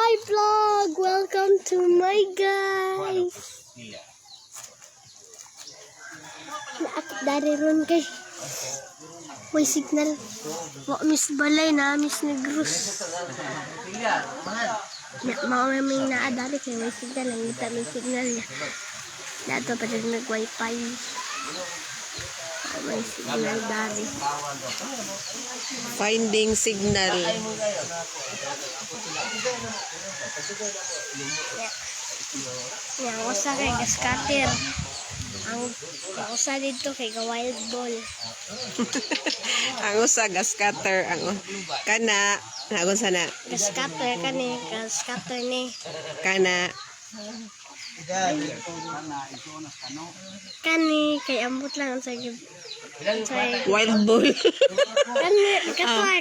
Hi vlog! Welcome to my guys! Naakit dari ron kay may signal. Wa miss balay na miss negros. May naadali kay may signal. Ang kita may signal niya. Dato pa rin nag-wifi. May signal dari. Finding signal. Yang usa kay gaskater. Ang usa dito kay wild ball. Ang usa scatter ang kana nagon sana Gaskater kani, gaskater ni. kana Kani kay ambot lang ang sige. wild bull. Kani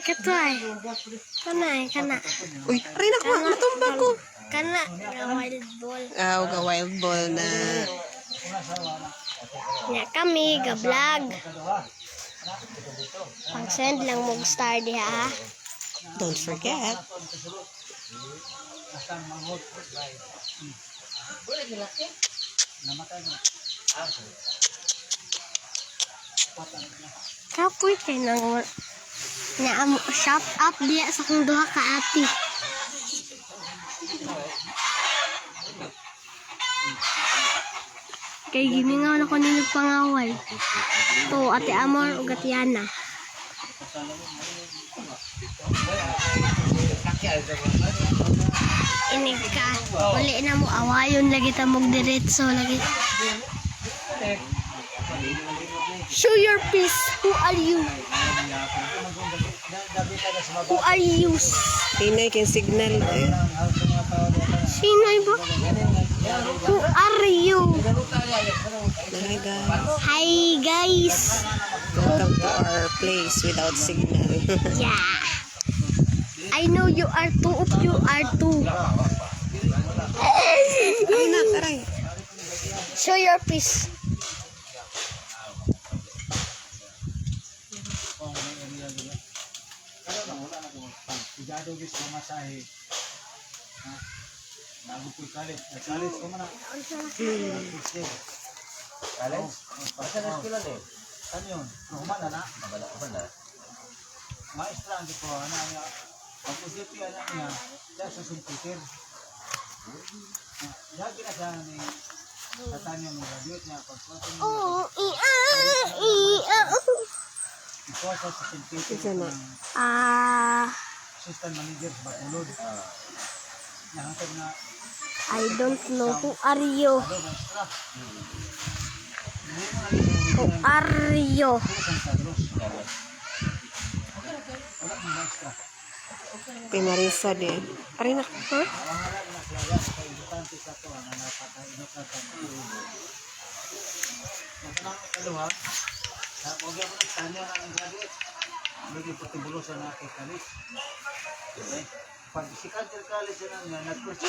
katuay. Kana. Uy, rin ako matumba ko. Kana wild ball. Ga wild bull na Nya kami ga vlog. Pang-send lang mo star diha ha. don't forget. Kapoy kay nang nya shop up diya sa kung duha ka ati. Kay gimingaw na ko nila pangaway. To Ate Amor ug Atiana. Inig ka. Uli na mo awayon lagi ta mog diretso lagi. Show your face. Who are you? Who are you? Hinay kay signal. Sino ba? Who are you? Hi guys. Hi guys. Welcome to our place without signal. Yeah. I know you are two of you are two. Ay na, taray. Show your face. Maestra ang dito ana niya. Ang positive ana niya, siya sa sumpitir. Lagi na siya ni katanya mo graduate niya pagpasok niya. Oh, Iko sa sumpitir. Isa na. Assistant manager sa Bacolod. Nahantad na I don't know who are you. maestra. Who are you? San Carlos. Wala ni maestra. Kay Marisa din. Ari na. Huh? Wala na klaya sa importante sa to ang napakainot na pagtuo. Matang kaduha. Sa pagya mo tanyo na ang graduate. Lagi patibulosan na kay Kalis. Pag si Kanter Kalis na nag-first